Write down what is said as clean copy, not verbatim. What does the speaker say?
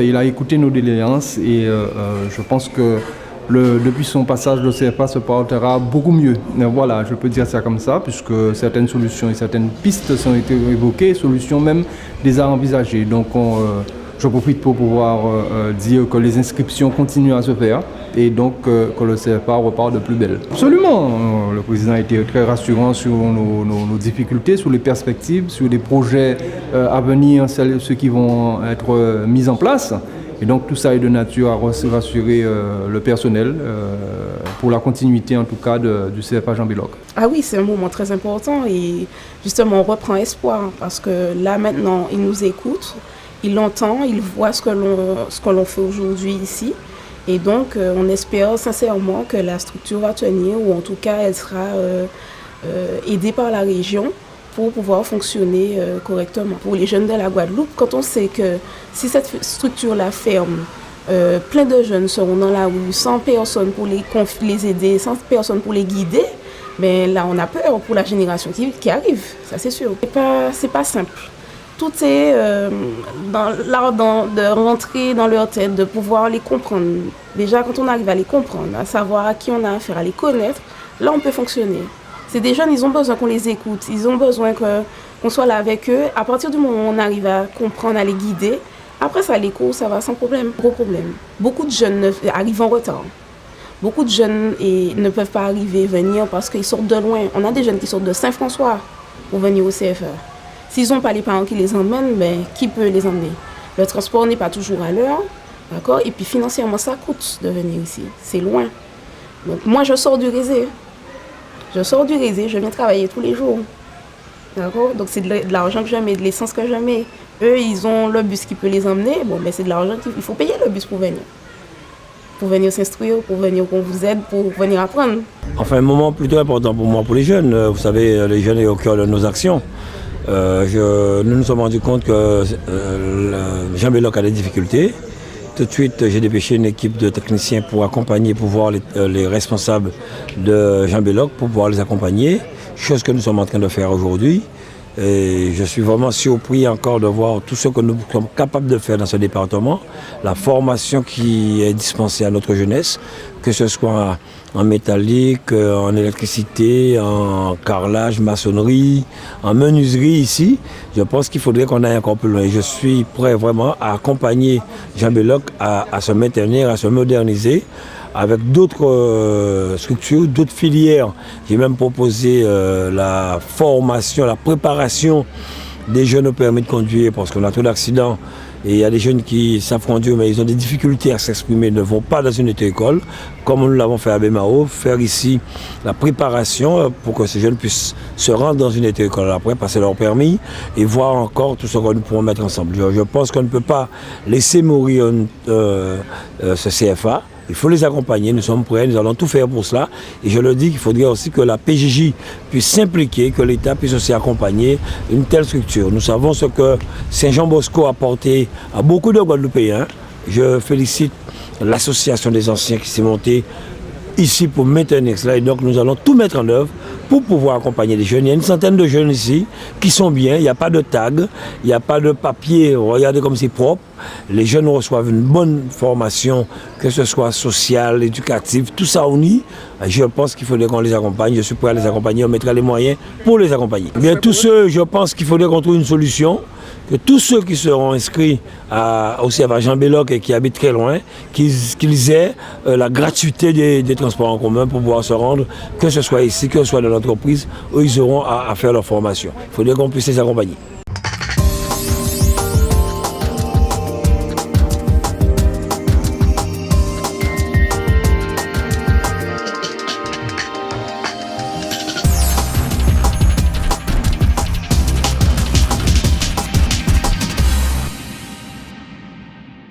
Il a écouté nos doléances et je pense que depuis son passage, le CFA se portera beaucoup mieux. Voilà, je peux dire ça comme ça, puisque certaines solutions et certaines pistes ont été évoquées, solutions même déjà envisagées. Donc, je profite pour pouvoir dire que les inscriptions continuent à se faire et donc que le CFA repart de plus belle. Absolument, le président a été très rassurant sur nos difficultés, sur les perspectives, sur les projets à venir, ceux qui vont être mis en place. Et donc tout ça est de nature à rassurer le personnel pour la continuité en tout cas du CFA Jean Belloc. Ah oui, c'est un moment très important et justement on reprend espoir parce que là maintenant il nous écoute, il l'entend, il voit ce que l'on fait aujourd'hui ici et donc on espère sincèrement que la structure va tenir ou en tout cas elle sera aidée par la région pour pouvoir fonctionner correctement. Pour les jeunes de la Guadeloupe, quand on sait que si cette structure-là ferme, plein de jeunes seront dans la rue, sans personne pour les aider, sans personne pour les guider, mais là on a peur pour la génération qui arrive, ça c'est sûr. C'est pas simple. Tout est dans l'art de rentrer dans leur tête, de pouvoir les comprendre. Déjà quand on arrive à les comprendre, à savoir à qui on a affaire, à les connaître, là on peut fonctionner. C'est des jeunes, ils ont besoin qu'on les écoute, ils ont besoin qu'on soit là avec eux. À partir du moment où on arrive à comprendre, à les guider, après ça, les cours, ça va sans problème, gros problème. Beaucoup de jeunes arrivent en retard. Beaucoup de jeunes ne peuvent pas venir parce qu'ils sortent de loin. On a des jeunes qui sortent de Saint-François pour venir au CFA. S'ils n'ont pas les parents qui les emmènent, ben, qui peut les emmener? Le transport n'est pas toujours à l'heure, d'accord? Et puis financièrement, ça coûte de venir ici. C'est loin. Donc moi, je sors du Rézé. Je viens travailler tous les jours. D'accord? Donc c'est de l'argent que je mets, de l'essence que je mets. Eux, ils ont le bus qui peut les emmener. Bon, mais c'est de l'argent qu'il faut payer le bus pour venir. Pour venir s'instruire, pour venir qu'on vous aide, pour venir apprendre. Enfin, un moment plutôt important pour moi, pour les jeunes. Vous savez, les jeunes sont au cœur de nos actions. Nous nous sommes rendus compte que Jean Belloc a des difficultés. Tout de suite, j'ai dépêché une équipe de techniciens pour accompagner, pour voir les responsables de Jean Belloc, pour pouvoir les accompagner, chose que nous sommes en train de faire aujourd'hui. Et je suis vraiment surpris encore de voir tout ce que nous sommes capables de faire dans ce département, la formation qui est dispensée à notre jeunesse, que ce soit en métallique, en électricité, en carrelage, maçonnerie, en menuiserie ici. Je pense qu'il faudrait qu'on aille encore plus loin. Je suis prêt vraiment à accompagner Jean Belloc à se maintenir, à se moderniser avec d'autres structures, d'autres filières. J'ai même proposé la formation, la préparation des jeunes au permis de conduire parce qu'on a trop d'accidents. Et il y a des jeunes qui savent conduire mais ils ont des difficultés à s'exprimer, ne vont pas dans une auto-école, comme nous l'avons fait à Bemao, faire ici la préparation pour que ces jeunes puissent se rendre dans une auto-école après, passer leur permis et voir encore tout ce que nous pourrons mettre ensemble. Je pense qu'on ne peut pas laisser mourir ce CFA. Il faut les accompagner, nous sommes prêts, nous allons tout faire pour cela. Et je le dis qu'il faudrait aussi que la PJJ puisse s'impliquer, que l'État puisse aussi accompagner une telle structure. Nous savons ce que Saint-Jean-Bosco a apporté à beaucoup de Guadeloupéens. Je félicite l'association des anciens qui s'est montée ici pour maintenir cela. Et donc nous allons tout mettre en œuvre pour pouvoir accompagner les jeunes. Il y a une centaine de jeunes ici qui sont bien, il n'y a pas de tag, il n'y a pas de papier, regardez comme c'est propre. Les jeunes reçoivent une bonne formation, que ce soit sociale, éducative, tout ça uni. Je pense qu'il faudrait qu'on les accompagne, je suis prêt à les accompagner, on mettra les moyens pour les accompagner. Bien, tous ceux, je pense qu'il faudrait qu'on trouve une solution, que tous ceux qui seront inscrits au CFA Jean Belloc et qui habitent très loin, qu'ils aient la gratuité des transports en commun pour pouvoir se rendre, que ce soit ici, que ce soit dans l'entreprise, où ils auront à faire leur formation. Il faudrait qu'on puisse les accompagner.